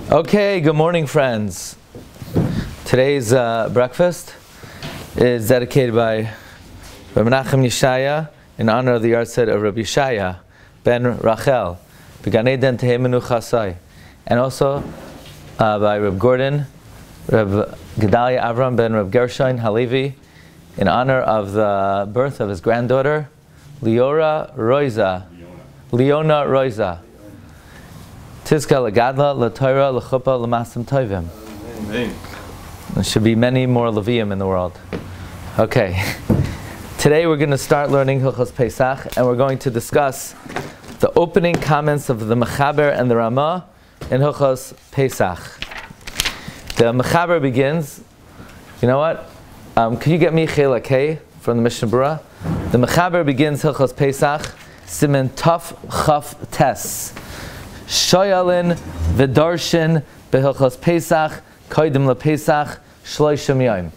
Okay, good morning, friends. Today's breakfast is dedicated by Rabbi Nachum Yeshaya in honor of the yahrzeit of Rabbi Shaya ben Rachel, B'Gan Eden Tehei Menuchasai, and also by Reb Gordon, Reb Gedalia Avram ben Reb Gershon Halevi, in honor of the birth of his granddaughter, Leona Roiza. Tizka Lagadla, Latorah, Lachupa, Lamasim Tovim. Amen. There should be many more Levium in the world. Okay. Today we're going to start learning Hilchos Pesach, and we're going to discuss the opening comments of the Mechaber and the Ramah in Hilchos Pesach. The Mechaber begins, you know what? Can you get me Chela K from the Mishnah Berurah? The Mechaber begins Hilchos Pesach, Siman Taf Chaf Tes. Shoyalin v'darshin behilchos Pesach koidim lePesach shloishim yom.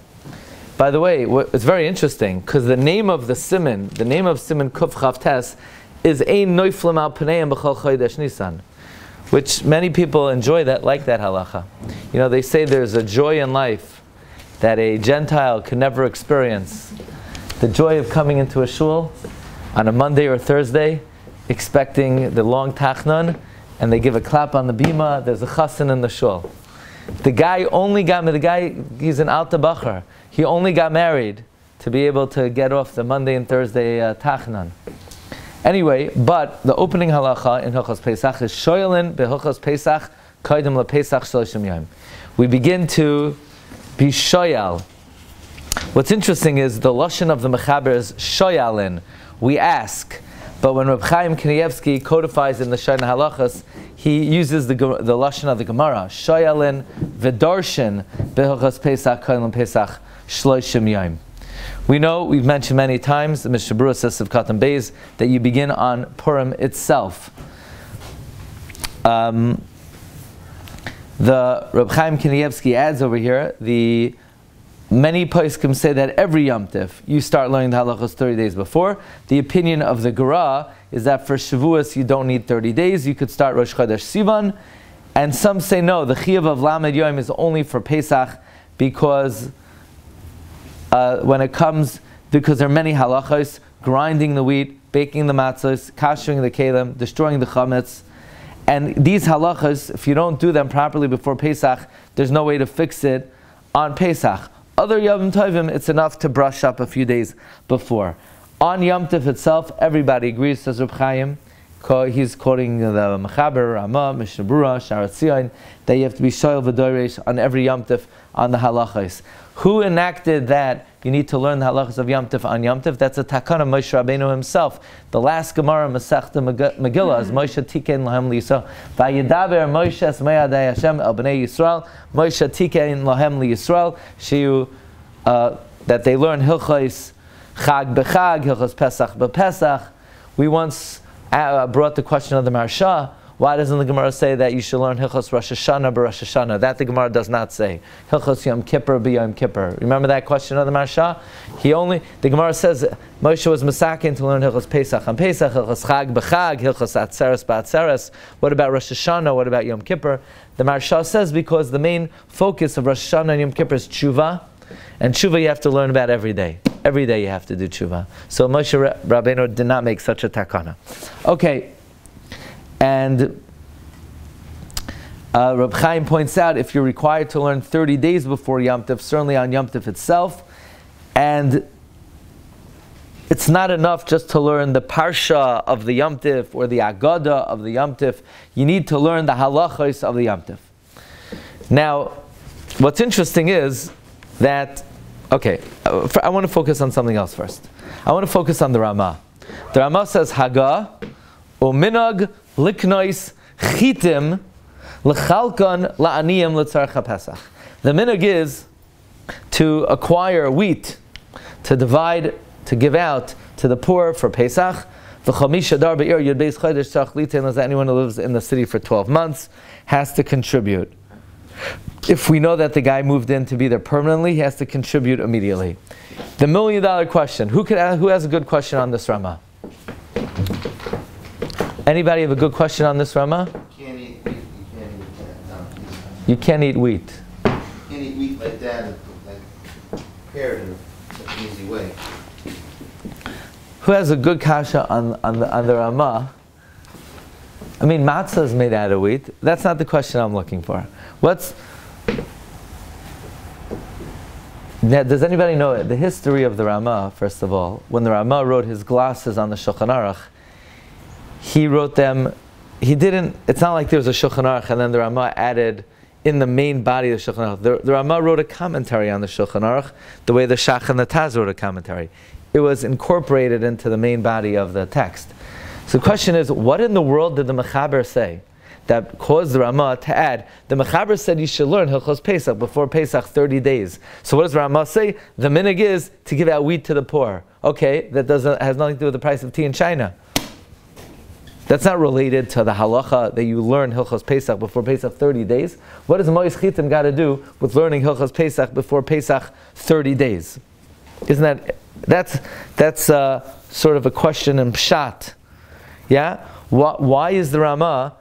By the way, it's very interesting because the name of Siman Kuf Chaf Tes is Ein Noiflim Al Pneim B'chol Chodesh Nisan, which many people enjoy that, like that halacha. You know, they say there's a joy in life that a Gentile can never experience. The joy of coming into a shul on a Monday or Thursday, expecting the long tachnon, and they give a clap on the bima. There's a chassan in the shul. The guy, he's an alta bacher. He only got married to be able to get off the Monday and Thursday tachnan. Anyway, but the opening halacha in Hilchos Pesach is shoyalin behilchos Pesach koidim lePesach shloshim yom. We begin to be shoyal. What's interesting is the lashon of the Mechaber is shoyalin. We ask. But when Reb Chaim Kanievsky codifies in the Shana Halachas, he uses the lashon of the Gemara, Shoyalin v'darshin behilchos Pesach koidim Pesach shloishim yom. We know, we've mentioned many times, the Mishnah Berurah says of Katan Beis, that you begin on Purim itself. The Reb Chaim Kanievsky adds over here, many poskim say that every Yom Tif you start learning the halachos 30 days before. The opinion of the Gemara is that for Shavuos you don't need 30 days. You could start Rosh Chodesh Sivan. And some say no, the Chiyuv of Lamed Yom is only for Pesach because there are many halachos, grinding the wheat, baking the matzos, kashering the kelim, destroying the chametz. And these halachos, if you don't do them properly before Pesach, there's no way to fix it on Pesach. Other Yom Tovim, it's enough to brush up a few days before. On Yom Tov itself, everybody agrees, says Reb Chaim. He's quoting the Mechaber, Ramah, Mishnah Berurah, Sharat Zion, that you have to be shoyal v'doresh on every Yom Tov on the halachos. Who enacted that you need to learn the halachos of Yom Tov on Yom Tov? That's a takana of Moshe Rabbeinu himself. The last Gemara, Masechta Megillah, is Moshe Tikein Lahem Liyisrael. Vayidaber Moshe Esmeyadei Hashem El Bnei Yisrael. Moshe Tikein Lahem Liyisrael. That they learn Hilchos Chag B'Chag, Hilchos Pesach B'Pesach. We once brought the question of the Marsha. Why doesn't the Gemara say that you should learn Hilchos Rosh Hashanah b'Rosh Hashanah? That the Gemara does not say. Hilchos Yom Kippur b'Yom Kippur. Remember that question of the Marsha? The Gemara says Moshe was Masakin to learn Hilchos Pesach on Pesach, Hilchos Chag b'Chag, Hilchos Atzeres b'Atzeres. What about Rosh Hashanah? What about Yom Kippur? The Marsha says because the main focus of Rosh Hashanah and Yom Kippur is tshuva, and tshuva you have to learn about every day. Every day you have to do tshuva. So Moshe Rabbeinu did not make such a takana. Okay. And Reb Chaim points out if you're required to learn 30 days before Yom Tov, certainly on Yom Tov itself, and it's not enough just to learn the Parsha of the Yom Tov or the Agada of the Yom Tov. You need to learn the halachos of the Yom Tov. Now, what's interesting is that, I want to focus on something else first. I want to focus on the Ramah. The Ramah says, Haga, Uminag, Liknois, Chitim, Lechalkan, La'aniyim, Letzarcha Pesach. The minhag is to acquire wheat, to divide, to give out to the poor for Pesach. Anyone who lives in the city for 12 months has to contribute. If we know that the guy moved in to be there permanently, he has to contribute immediately. The $1 million question. Who has a good question on this Ramah? Anybody have a good question on this Ramah? You can't eat wheat. You can't eat wheat like that, like prepared in an easy way. Who has a good kasha on the Ramah? I mean, matzah is made out of wheat. That's not the question I'm looking for. Does anybody know the history of the Ramah, first of all? When the Ramah wrote his glosses on the Shulchan Aruch, he wrote them, it's not like there was a Shulchan Aruch and then the Ramah added in the main body of the Shulchan Aruch. The Ramah wrote a commentary on the Shulchan Aruch, the way the Shach and the Taz wrote a commentary. It was incorporated into the main body of the text. So the question is, what in the world did the Mechaber say that caused the Ramah to add? The Mechaber said you should learn Hilchos Pesach before Pesach 30 days. So what does the Ramah say? The minhag is to give out wheat to the poor. Okay, that has nothing to do with the price of tea in China. That's not related to the halacha that you learn Hilchos Pesach before Pesach 30 days. What does Mois Chitim got to do with learning Hilchos Pesach before Pesach 30 days? Isn't that's sort of a question in Pshat? Yeah? Why is the Ramah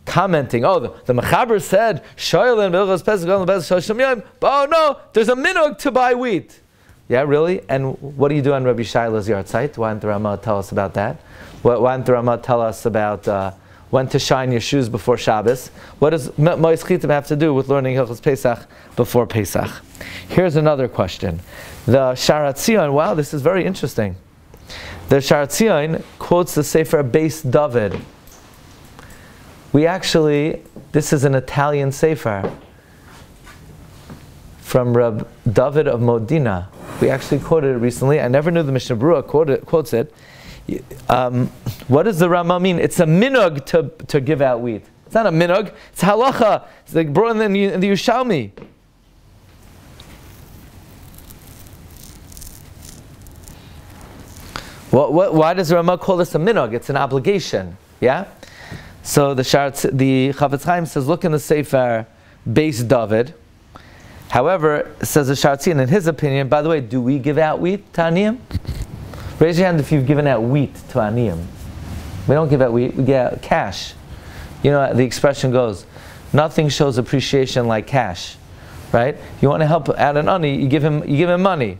commenting? Oh, the Mechaber said, oh no, there's a minhag to buy wheat. Yeah, really? And what do you do on Rabbi Shaila's yard site? Why didn't the Ramah tell us about that? Why didn't the Ramah tell us about when to shine your shoes before Shabbos? What does Mois Chitim have to do with learning Hilchos Pesach before Pesach? Here's another question. The Sharat Zion, wow, this is very interesting. The Sharat Zion quotes the Sefer Beis David. This is an Italian Sefer from Reb David of Modena. We actually quoted it recently. I never knew the Mishnah Berurah quotes it. What does the Ramah mean? It's a minhag to give out wheat. It's not a minhag, it's halacha. It's like brought in the Yushalmi. Why does the Ramah call this a minhag? It's an obligation. Yeah? So the Chavetz Chaim says, look in the Sefer Beis David. However, says the Sharat Zion, in his opinion, by the way, do we give out wheat to Aniyim? Raise your hand if you've given out wheat to Aniyim. We don't give out wheat, we give out cash. You know, the expression goes, nothing shows appreciation like cash. Right? You want to help out an ani, you give him money.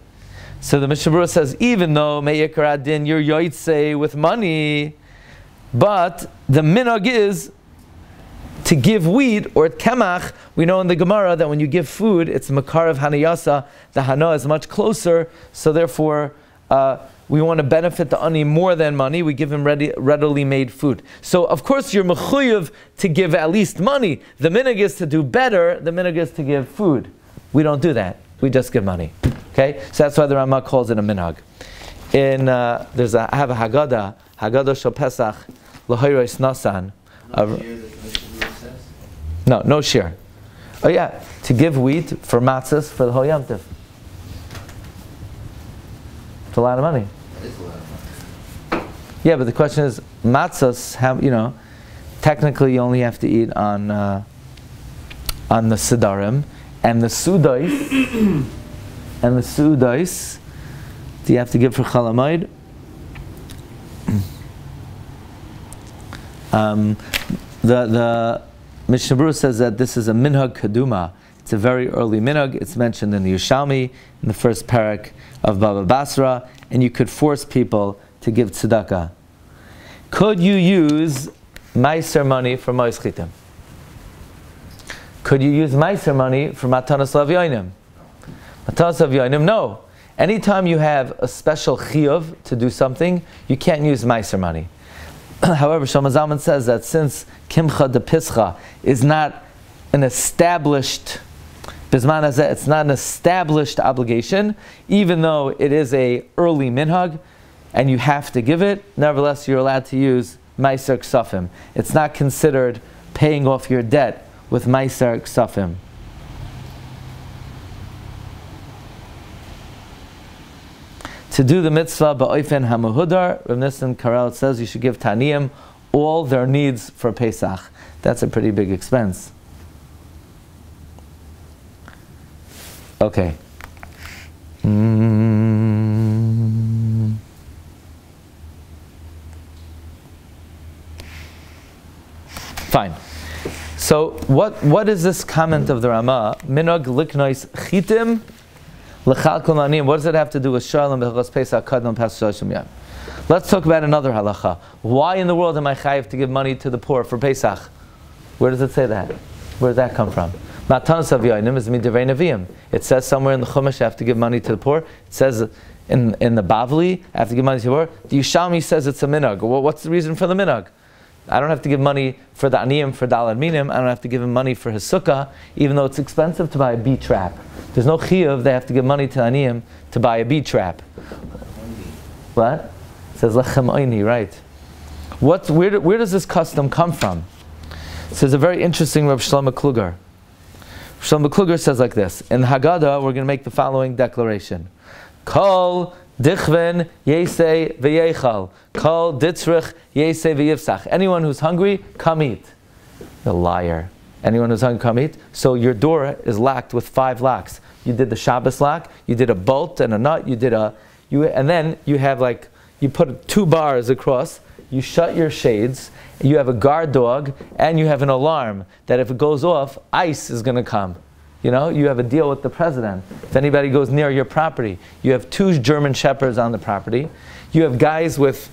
So the Mishnah Berurah says, even though me'ikar adin you're yotzei with money, but the minhag is to give wheat or kemach. We know in the Gemara that when you give food, it's makar of hanayasa. The hana is much closer, so therefore we want to benefit the ani more than money. We give him readily made food. So of course you're mechuyev to give at least money. The minhag is to do better. The minhag is to give food. We don't do that. We just give money. Okay, so that's why the Ramah calls it a minhag. I have a Haggadah Shel Pesach L'Hoyros Nasan. No shear. Oh yeah, to give wheat for matzahs for the whole Yom Tov. It's a lot of money. That is a lot of money. Yeah, but the question is, matzahs technically you only have to eat on the Sidarim, and the Sudais, do you have to give for Chol Hamoed? The Mishnah Berurah says that this is a minhag kaduma. It's a very early minhag. It's mentioned in the Yushalmi, in the first parak of Baba Basra, and you could force people to give tzedakah. Could you use meiser money for Mois Chitim? Could you use meiser money for Matanos Lavyonim? Matanos Lavyonim, no. Anytime you have a special chiyuv to do something, you can't use meiser money. However, Shlomo Zalman says that since Kimcha de Pischa is not an established, Bisman Hazeh, it's not an established obligation, even though it is a early minhag, and you have to give it, nevertheless you're allowed to use Meiser Ksafim. It's not considered paying off your debt with Meiser Ksafim. To do the mitzvah ba'ofen hamuhudar, Rav Nissen Karel says you should give Taniyim all their needs for Pesach. That's a pretty big expense. Okay. Fine. So what is this comment of the Rama? Minog liknois chitim l'chal kol aniyim. What does it have to do with Shalom b'chos Pesach kadmon pas shloshim yom? Let's talk about another halacha. Why in the world am I chayiv to give money to the poor for Pesach? Where does it say that? Where does that come from? Matanos avyonim is midivrei neviim. It says somewhere in the Chumash I have to give money to the poor. It says in the Bavli I have to give money to the poor. The Yushalmi says it's a minhag. Well, what's the reason for the minhag? I don't have to give money for the aniyim for dalad minim. I don't have to give him money for his sukkah, even though it's expensive to buy a bee trap. There's no chiyuv. They have to give money to aniyim to buy a bee trap. What? It says lechem oini, right? Where does this custom come from? So there's a very interesting Rav Shlomo Kluger. Shlomo Kluger says like this. In the Haggadah, we're going to make the following declaration. Kol dichven yesei v'yechal. Kol ditzrich yesei v'yivsach. Anyone who's hungry, come eat. The liar. Anyone who's hungry, come eat. So your door is locked with 5 locks. You did the Shabbos lock, you did a bolt and a nut, and then you have you put 2 bars across, you shut your shades, you have a guard dog, and you have an alarm that if it goes off, ICE is going to come. You have a deal with the president. If anybody goes near your property, you have 2 German shepherds on the property. You have guys with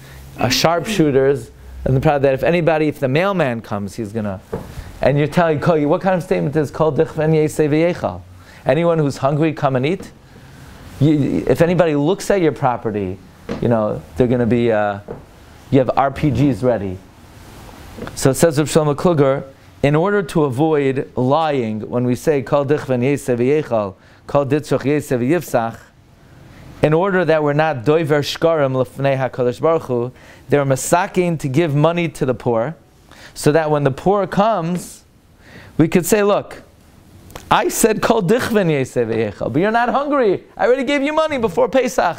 sharpshooters and the property that if the mailman comes, he's going to... And you're telling, what kind of statement is called dichven yesei v'yechal? Anyone who's hungry, come and eat. If anybody looks at your property, they're going to be... you have RPGs ready. So it says Rav Shlomo Kluger, in order to avoid lying, when we say kol dichven yesei v'yechal, kol ditzrich yesei v'yivsach, in order that we're not doiver shkarim l'fnei HaKadosh Baruch Hu, they're masaking to give money to the poor, so that when the poor comes, we could say, look, I said kol dichven yesei v'yechal, but you're not hungry. I already gave you money before Pesach.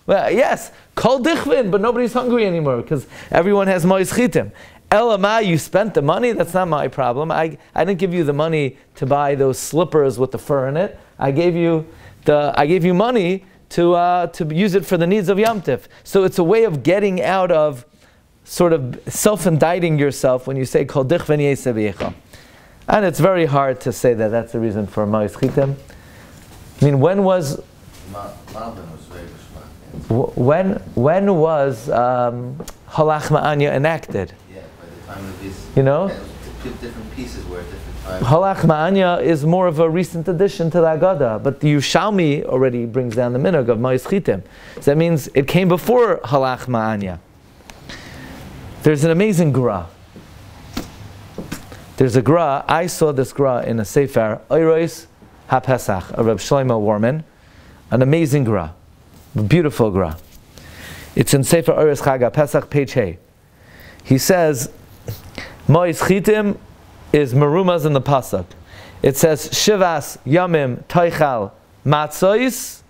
Well, yes, kol dichven, but nobody's hungry anymore because everyone has mois chitim. Elamai, you spent the money. That's not my problem. I didn't give you the money to buy those slippers with the fur in it. I gave you money to use it for the needs of Yom Tif. So it's a way of getting out of sort of self-indicting yourself when you say kol dichven yesei v'yechal. And it's very hard to say that that's the reason for mois chitim. I mean, when was halach ma'anya enacted? Different pieces were at different times. Halach ma'anya is more of a recent addition to the Haggadah, but the Yushalmi already brings down the minhag of mois chitim. So that means it came before halach ma'anya. There's an amazing gra. There's a gra. I saw this gra in a sefer Oros HaPesach, a Reb Shlomo Warman, an amazing gra, a beautiful gra. It's in sefer Oros Chag HaPesach, page Hey. He says, mois chitim is merumas in the pasuk. It says shivas yamim toichal matzois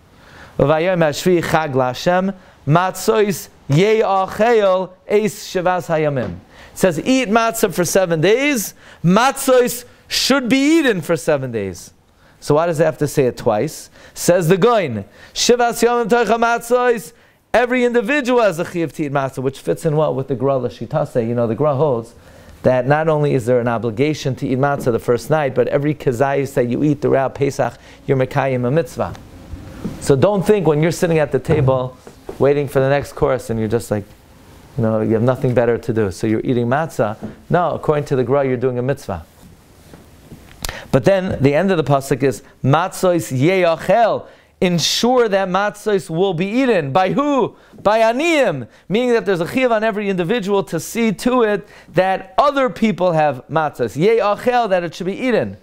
v'vayom hashvi chag laHashem matzois ye'achel eis shivas hayamim. It says eat matzah for 7 days. Matzois should be eaten for 7 days. So why does it have to say it twice? Says the Goin shivas yamim toichal matzois. Every individual has a chiyuv to eat matzah, which fits in well with the Gra L'Shitase. The Gra holds that not only is there an obligation to eat matzah the first night, but every kazayis that you eat throughout Pesach, you're mekayim a mitzvah. So don't think when you're sitting at the table waiting for the next course and you're just like, you have nothing better to do, so you're eating matzah. No, according to the Gra, you're doing a mitzvah. But then the end of the pasuk is matzois ye'achel. Ensure that matzos will be eaten. By who? By aniyim. Meaning that there's a chiyuv on every individual to see to it that other people have matzos. Ye'achel, that it should be eaten.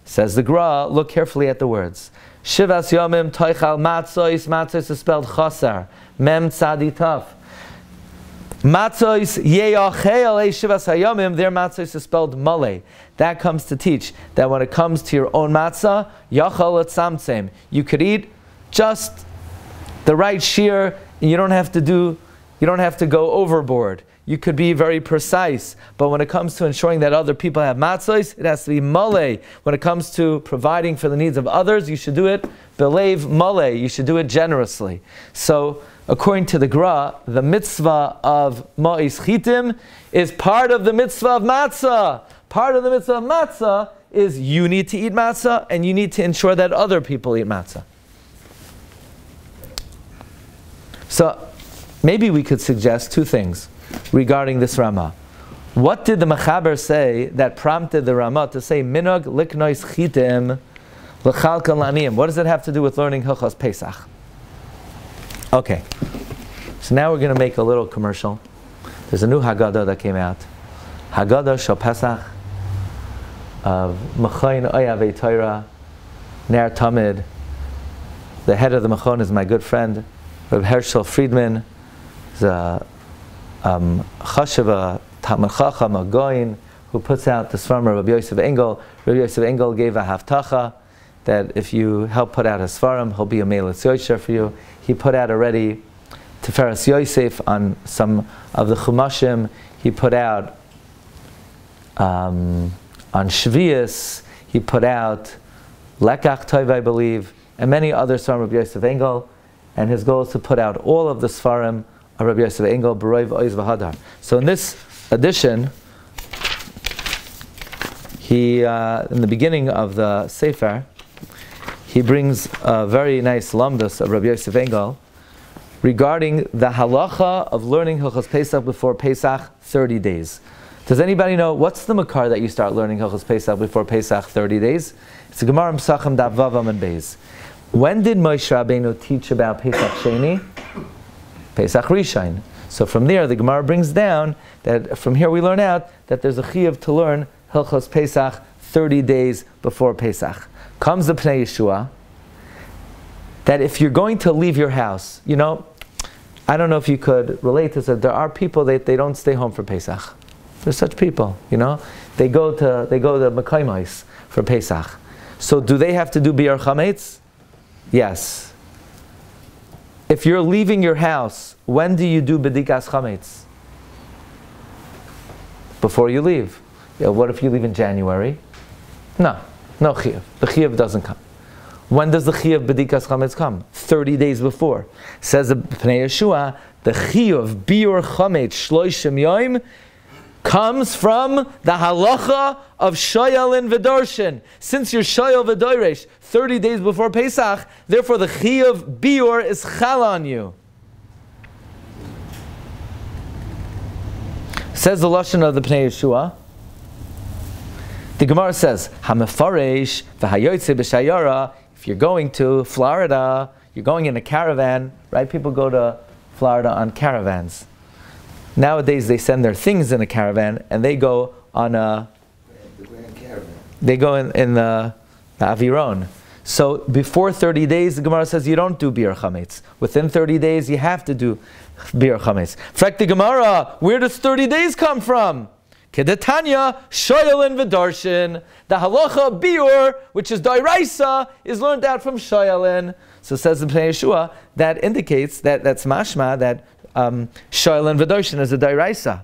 Says the Gra, look carefully at the words. Shivas yomim toichal matzos. Matzos is spelled chasar. Mem tzadi taf. Matzos ye'achel shivas hayomim. Their matzos is spelled malay. That comes to teach that when it comes to your own matzah, yachal et samtzem. You could eat just the right shear. You don't have to go overboard. You could be very precise. But when it comes to ensuring that other people have matzos, it has to be malay. When it comes to providing for the needs of others, you should do it belev malay. You should do it generously. So, according to the Gra, the mitzvah of mois chitim is part of the mitzvah of matzah. part of the mitzvah of matzah is you need to eat matzah and you need to ensure that other people eat matzah. So maybe we could suggest two things regarding this Ramah. What did the Mechaber say that prompted the Ramah to say minog liknois chitim l'chalkan laniyim? What does it have to do with learning Hilchos Pesach? Okay, so now we're going to make a little commercial. There's a new Haggadah that came out. Haggadah Shal Pesach of Machon Maggid Harakiah, Ner Tamid. The head of the Machon is my good friend, Rabbi Herschel Friedman. He's a Chashiva Talmid Chacham, a Goyin, who puts out the Sfarim of Rabbi Yosef Engel. Rabbi Yosef Engel gave a haftacha that if you help put out his Sfarim, he'll be a Meilitz Yosher for you. He put out already Tiferes Yosef on some of the Chumashim. He put out on Shvius. He put out Lekach Tov, I believe, and many other Sfarim of Rabbi Yosef Engel. And his goal is to put out all of the Sfarim of Rabbi Yosef Engel, B'roiv Oiz V'Hadar. So in this edition, he, in the beginning of the Sefer, he brings a very nice lamdas of Rabbi Yosef Engel regarding the halacha of learning Hilchos Pesach before Pesach 30 days. Does anybody know what's the makar that you start learning Hilchos Pesach before Pesach 30 days? It's a Gemara Pesachim Daf Vav Amud Beis. When did Moshe Rabbeinu teach about Pesach Sheni? Pesach Rishon. So from there, the Gemara brings down that from here we learn out that there's a chiyuv to learn Hilchos Pesach 30 days before Pesach. Comes the Pnei Yeshua that if you're going to leave your house, you know, I don't know if you could relate to this, there are people that they don't stay home for Pesach. There's such people, you know, they go to Mekaimais for Pesach. So do they have to do Biur Chametz? Yes. If you're leaving your house, when do you do Bedikas Chametz? Before you leave. Yeah, what if you leave in January? No chiyuv. The chiyuv doesn't come. When does the chiyuv Bedikas Chametz come? 30 days before. Says the Pnei Yeshua, the chiyuv Biur Chametz Shloishim Yoim comes from the halacha of Shoyal V'Darshin. Since you're Shoyal V'Doresh 30 days before Pesach, therefore the chiyuv Biur is chal on you. Says the lashon of the Pnei Yeshua. The Gemara says, "Hamefaresh v'hayotze b'shayara." If you're going to Florida, you're going in a caravan, right? People go to Florida on caravans. Nowadays, they send their things in a caravan, and they go on the Grand Caravan. They go in the Aviron. So before 30 days, the Gemara says you don't do Biur Chametz. Within 30 days, you have to do Biur Chametz. In fact, the Gemara, where does 30 days come from? Kedetanya, Shoyalin V'Darshin. The halacha of Biur, which is Dairaisa, is learned out from Shoyalin. So says the Pnei Yeshua, that indicates that's mashma, that Shoyalin V'Darshin is a Dairaisa.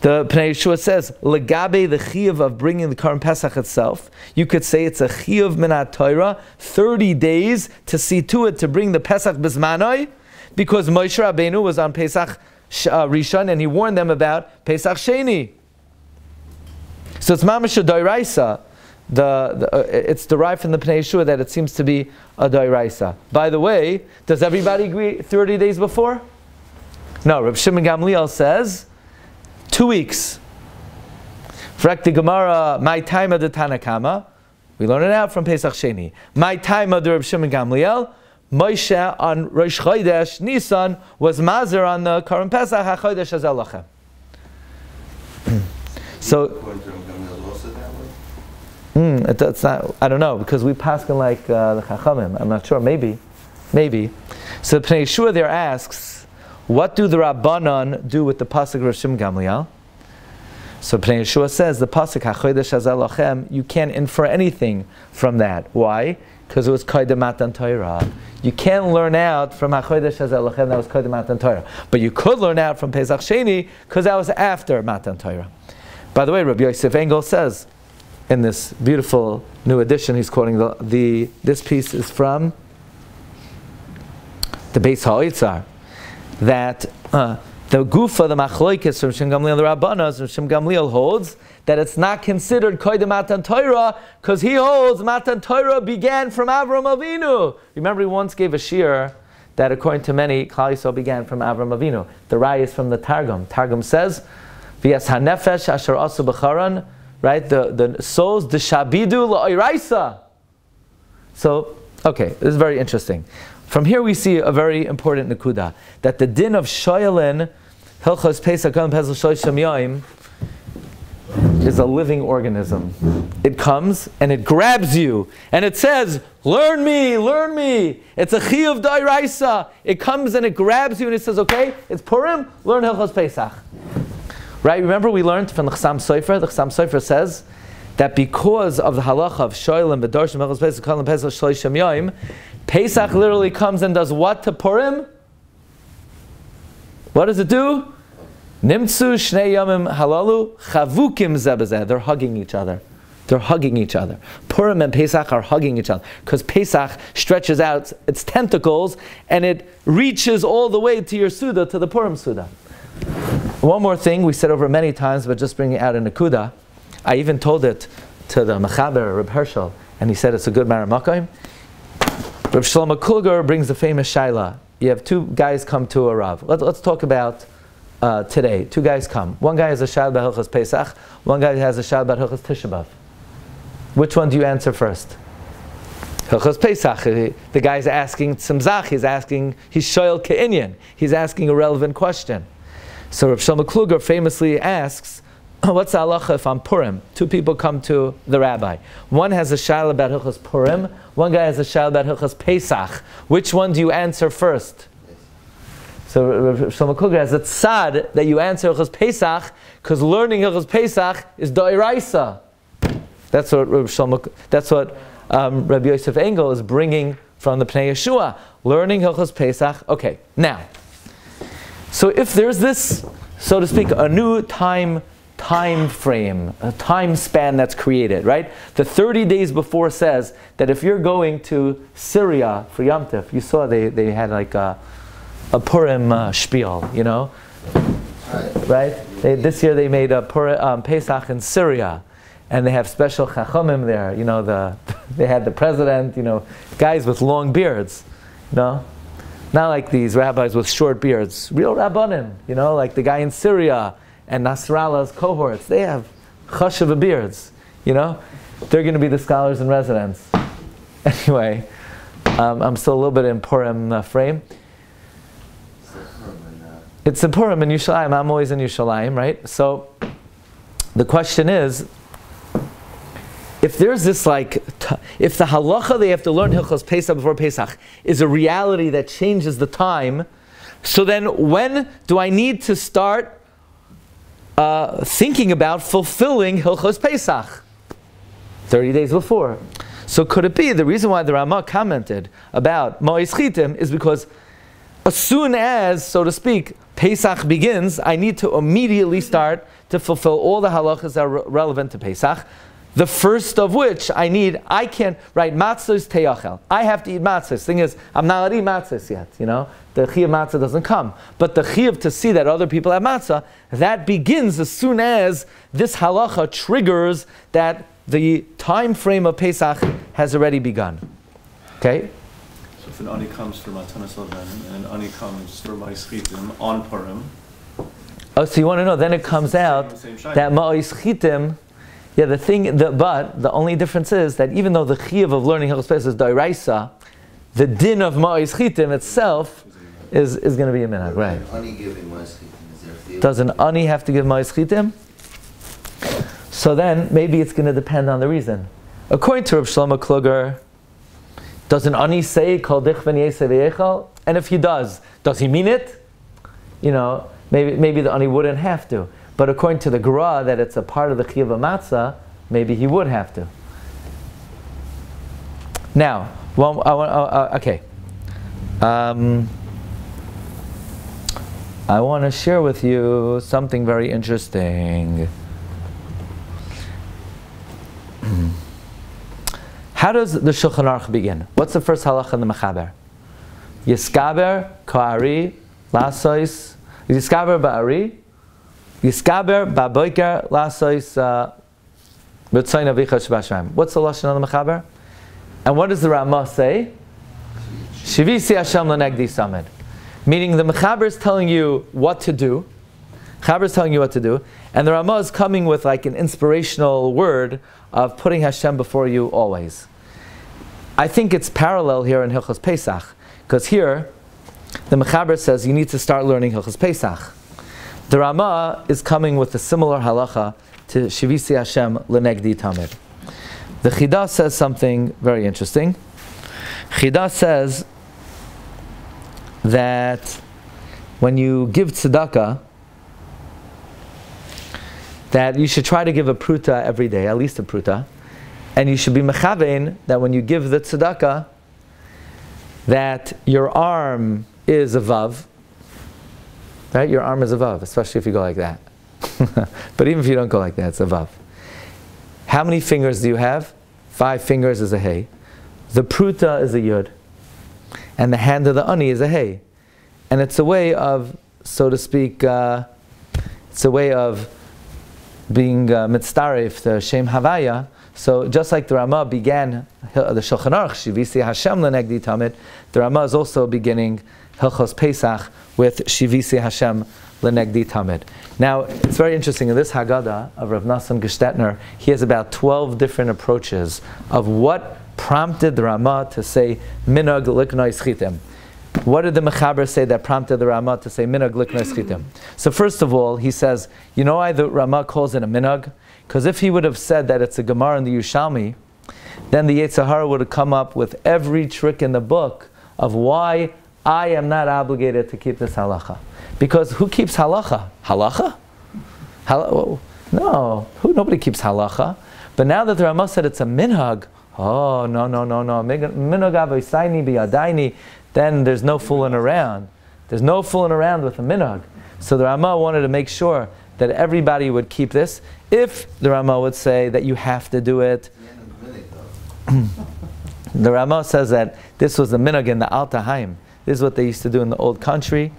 The Pnei Yeshua says, Legabe, the chiyuv of bringing the Purim Pesach itself, you could say it's a chiyuv minat Torah, 30 days to see to it to bring the Pesach bismanoi, because Moshe Rabbeinu was on Pesach Rishon and he warned them about Pesach Sheni. So it's mamash a dairaisa. It's derived from the Pnei Yeshua that it seems to be a dairaisa. By the way, does everybody agree 30 days before? No, Reb Shimon Gamliel says 2 weeks. Frak the Gemara, my time of the Tanakama, we learn it out from Pesach Sheni. My time of the Reb Shimon Gamliel, Moshe on Rosh Chodesh Nisan was Mazer on the Purim Pesach HaChodesh Hazeh Lachem. So it's not. I don't know, because we paskin like the Chachamim. I'm not sure. Maybe. So Pnei Yeshua there asks, what do the Rabbanon do with the pasuk of Shimon Gamliel? So Pnei Yeshua says the pasuk HaChodesh Hazeh Lachem, you can't infer anything from that. Why? Because it was Koydem Matan Torah. You can't learn out from HaChodesh Hazeh Lachem that was Koydem Matan Torah, but you could learn out from Pesach Sheni because that was after Matan Torah. By the way, Rabbi Yosef Engel says in this beautiful new edition, he's quoting this piece is from the Beis HaOitzar, that the gufa, the machloikis from Shimon Gamliel, the Rabbanos from Shimon Gamliel holds that it's not considered Koydem Matan Torah because he holds Matan Torah began from Avram Avinu. Remember, he once gave a shiur that according to many, Klal Yisrael began from Avram Avinu. The Raya is from the Targum. Targum says, V'yas hanefesh asher asu b'charan, right? The souls, the shabidu la'iraisa. So, okay, this is very interesting. From here we see a very important nekuda, that the din of shoylin, Hilchos Pesach, Golem Pesach, Shloshim Yom, is a living organism. It comes and it grabs you and it says, learn me, learn me. It's a chiyuv d'oraisa. It comes and it grabs you and it says, okay, it's Purim, learn Hilchos Pesach. Right? Remember we learned from the Chassam Sofer. The Chassam Sofer says that because of the halacha of shoylim, b'dorshim, Hilchos Pesach, Golem Pesach, Shloshim Yom, Pesach literally comes and does what to Purim? What does it do? Nimtzu shnei yamim halalu chavukim zebazeh. They're hugging each other. They're hugging each other. Purim and Pesach are hugging each other because Pesach stretches out its tentacles and it reaches all the way to your Suda, to the Purim Suda. One more thing we said over many times, but just bringing out a nekuda. I even told it to the Mechaber, Reb Hershel, and he said it's a good Maramakim. Reb Shlomo Kulger brings the famous shaila. You have two guys come to a Rav. Let's talk about today. Two guys come. One guy has a shaila about Hilchos Pesach. One guy has a shaila about Hilchos Tisha B'Av. Which one do you answer first? Hilchos Pesach. The guy's asking tzimzach. He's shoyel ke'inyan. He's asking a relevant question. So Reb Shlomo Kulger famously asks, what's the halacha if on Purim? Two people come to the rabbi. One has a shaila about Hilchos Purim. One guy has a shaila about Hilchos Pesach. Which one do you answer first? So Rav Shlomo Kulger has a tzad that you answer Hilchos Pesach because learning Hilchos Pesach is d'oraisa. That's what Rabbi Yosef Engel is bringing from the Pnei Yeshua. Learning Hilchos Pesach. Okay, now, so if there's this, so to speak, a new time frame, a time span that's created, right? The 30 days before says that if you're going to Syria for Yom Tov, you saw they had like a Purim spiel, you know? Right? This year they made a Purim, Pesach in Syria, and they have special chachamim there, you know, they had the president, you know, guys with long beards, you know? Not like these rabbis with short beards, real rabbanim, you know, like the guy in Syria, and Nasrallah's cohorts, they have chashuva beards, you know? They're going to be the scholars in residence. Anyway, I'm still a little bit in Purim frame. It's in Purim in Yerushalayim. I'm always in Yerushalayim, right? So, the question is, if there's this like, if the halacha they have to learn Hilchos Pesach before Pesach is a reality that changes the time, so then when do I need to start thinking about fulfilling Hilchos Pesach 30 days before? So could it be the reason why the Ramah commented about Ma'is Chitim is because as soon as, so to speak, Pesach begins, I need to immediately start to fulfill all the halachas that are relevant to Pesach. The first of which I can't, right, matzahs teyachel. I have to eat matzahs. Thing is, I'm not allowed to eat matzahs yet, you know. The chiyuv matzah doesn't come. But the chiyuv to see that other people have matzah, that begins as soon as this halacha triggers that the time frame of Pesach has already begun. Okay? So if an ani comes for Matanas Lavan and an ani comes for Ma'is Chitim on Purim. Oh, so you want to know, then it comes out that Ma'is Chitim, yeah, but the only difference is that even though the chiyuv of learning Hilchos Pesach is d'oraisa, the din of Ma'is Chitim itself is going to be a minhag, right? Does an ani have to give Ma'is Chitim? So then maybe it's going to depend on the reason. According to Reb Shlomo Kluger, does an ani say Kol dich v'niyesei v'yechal? And if he does he mean it? You know, maybe the ani wouldn't have to. But according to the Gra, that it's a part of the chiyuv of matzah, maybe he would have to. Now, okay. I want to share with you something very interesting. How does the Shulchan Aruch begin? What's the first halacha in the Mechaber? Yiskaber, Ka'ari, Lasois, Yiskaber Ba'ari, Yiskaber ba'boiker lasois b'tzayin avicha shebashamayim. What's the lashon of the Mechaber? And what does the Ramah say? Shivisi Hashem lenegdi samid. Meaning the Mechaber is telling you what to do. Mechaber is telling you what to do. And the Ramah is coming with like an inspirational word of putting Hashem before you always. I think it's parallel here in Hilchos Pesach. Because here, the Mechaber says you need to start learning Hilchos Pesach. The Ramah is coming with a similar halacha to Shivisi Hashem lenegdi tamid. The Chidah says something very interesting. Chidah says that when you give tzedakah, that you should try to give a pruta every day, at least a pruta, and you should be mechavein that when you give the tzedakah, that your arm is a vav, right? Your arm is a vav, especially if you go like that. But even if you don't go like that, it's a vav. How many fingers do you have? 5 fingers is a hey. The pruta is a yud. And the hand of the ani is a hey. And it's a way of, so to speak, it's a way of being mitztaref, the Shem Havaya. So just like the Ramah began the Shulchan Aruch, Shivisi Hashem lenegdi tamid, the Ramah is also beginning Hilchos Pesach with Shivisi Hashem lenegdi tamid. Now, it's very interesting, in this Haggadah of Rav Nosson Gestetner, he has about 12 different approaches of what prompted the Ramah to say minag liknoi schitim. What did the Mechaber say that prompted the Ramah to say minag liknoi schitim? So first of all, he says, you know why the Ramah calls it a minag? Because if he would have said that it's a Gemara in the Yerushalmi, then the Yetzer Hara would have come up with every trick in the book of why I am not obligated to keep this halacha. Because who keeps halacha? Halacha? No, nobody keeps halacha. But now that the Ramah said it's a minhag, oh, no. Minhag avosaini biyadaini, then there's no fooling around. There's no fooling around with a minhag. So the Ramah wanted to make sure that everybody would keep this. If the Ramah would say that you have to do it, the Ramah says that this was the minhag in the Alta Haim. This is what they used to do in the old country.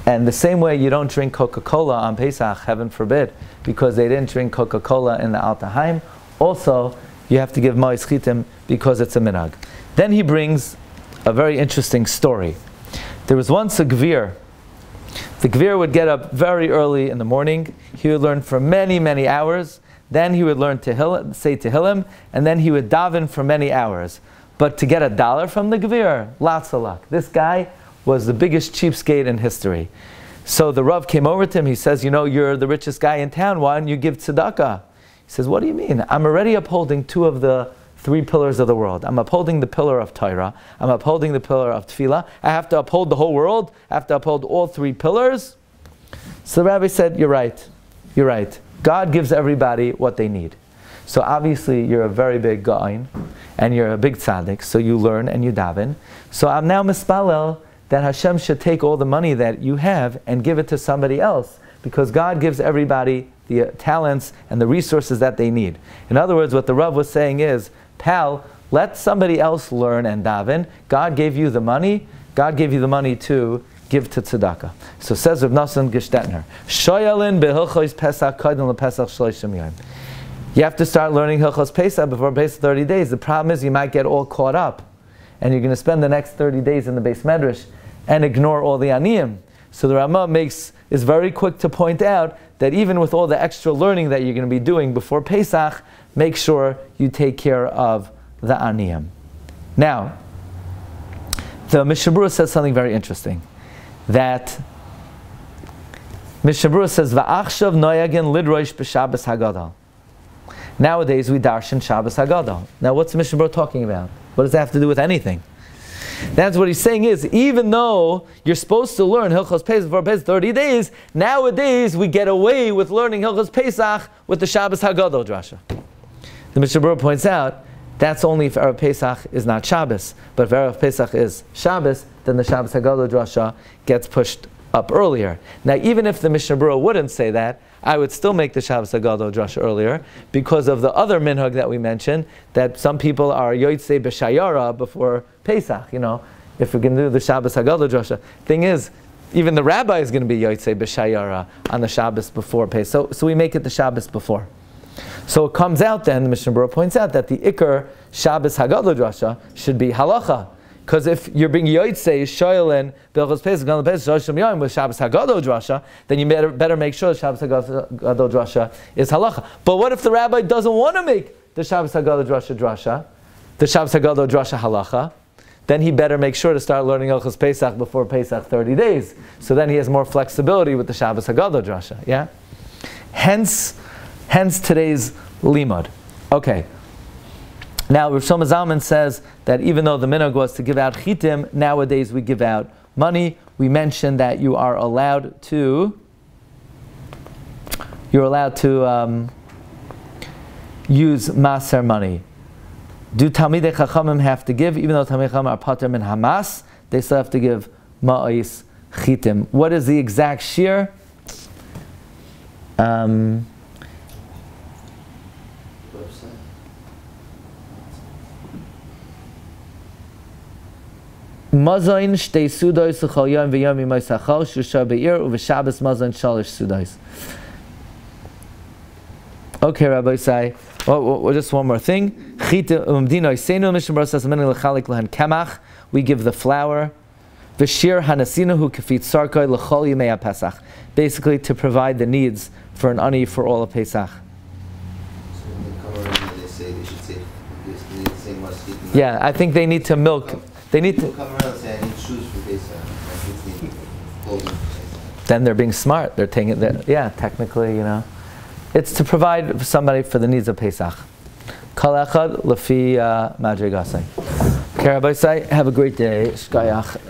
And the same way you don't drink Coca-Cola on Pesach, heaven forbid, because they didn't drink Coca-Cola in the Alta Haim, also you have to give Ma'is Chitim because it's a minhag. Then he brings a very interesting story. There was once a Gvir. The Gvir would get up very early in the morning. He would learn for many, many hours. Then he would learn Tehillim, say Tehillim, and then he would daven for many hours. But to get $1 from the Gvir, lots of luck. This guy was the biggest cheapskate in history. So the Rav came over to him. He says, you know, you're the richest guy in town. Why don't you give tzedakah? He says, what do you mean? I'm already upholding 2 of the 3 pillars of the world. I'm upholding the pillar of Torah. I'm upholding the pillar of Tefillah. I have to uphold the whole world. I have to uphold all 3 pillars. So the Rabbi said, you're right. You're right. God gives everybody what they need. So obviously you're a very big Ga'in, and you're a big tzaddik, so you learn and you daven. So I'm now mispalel that Hashem should take all the money that you have and give it to somebody else, because God gives everybody the talents and the resources that they need. In other words, what the Rav was saying is, pal, let somebody else learn and daven. God gave you the money. God gave you the money to give to tzedakah. So says Rav Nosson Gestetner, Shoyalin behilchos Pesach kaidon lePesach shloshim yom. You have to start learning Hilchos Pesach before Pesach 30 days. The problem is you might get all caught up, and you're going to spend the next 30 days in the Beis Medrash and ignore all the aniyim. So the Ramah is very quick to point out that even with all the extra learning that you're going to be doing before Pesach, make sure you take care of the aniyim. Now, the Mishnah Berurah says something very interesting. That Mishnah Berurah says, "Va'achshav noyagin lidrosh b'Shabbos Hagadol." Nowadays we darshan Shabbos Hagadol. Now, what's Mishnah Berurah talking about? What does that have to do with anything? That's what he's saying is, even though you're supposed to learn Hilchos Pesach for 30 days, nowadays we get away with learning Hilchos Pesach with the Shabbos Hagadol drasha. The Mishnah Berurah points out, that's only if Erev Pesach is not Shabbos. But if Erev Pesach is Shabbos, then the Shabbos Hagadol drasha gets pushed up earlier. Now, even if the Mishnah Berurah wouldn't say that, I would still make the Shabbos Hagadol drasha earlier because of the other minhag that we mentioned, that some people are yotzei b'shayara before Pesach. You know, if we can do the Shabbos Hagadol drasha. Thing is, Even the rabbi is going to be yotzei b'shayara on the Shabbos before Pesach. So we make it the Shabbos before. So it comes out then, the Mishnah Berurah points out that the Iker Shabbos Hagadol Drasha should be halacha. Because if you're being yotzei, shoylen, Bilchos Pesach, Gadol Pesach, Shoshim Yom with Shabbos Hagadol Drasha, then you better make sure the Shabbos Hagadol Drasha is halacha. But what if the rabbi doesn't want to make the Shabbos Hagadol Drasha, the Shabbos Hagadol Drasha halacha? Then he better make sure to start learning Ilchos Pesach before Pesach 30 days. So then he has more flexibility with the Shabbos Hagadol Drasha. Yeah? Hence today's limud. Okay. Now, Rav Shlomo Zalman says that even though the minhag was to give out chitim, nowadays we give out money. We mentioned that you are allowed to use maser money. Do Talmidei Chachamim have to give, even though Talmidei Chachamim are pater min hamas, they still have to give ma'is chitim. What is the exact shir? Mazain shtei sudois l'chol yom v'yom yimos hachol shusha be'ir u'v'shabbos mazain shalish sudois. Okay, Rabbi Say. Well, just one more thing. We give the flour. Basically to provide the needs for an ani for all of Pesach. Yeah, I think they need to milk. They need to. Then they're being smart. They're taking it. Yeah, technically, it's to provide somebody for the needs of Pesach. Kol echad lefi madrigasai. Okay, Rabbi Say, have a great day. Shkayach.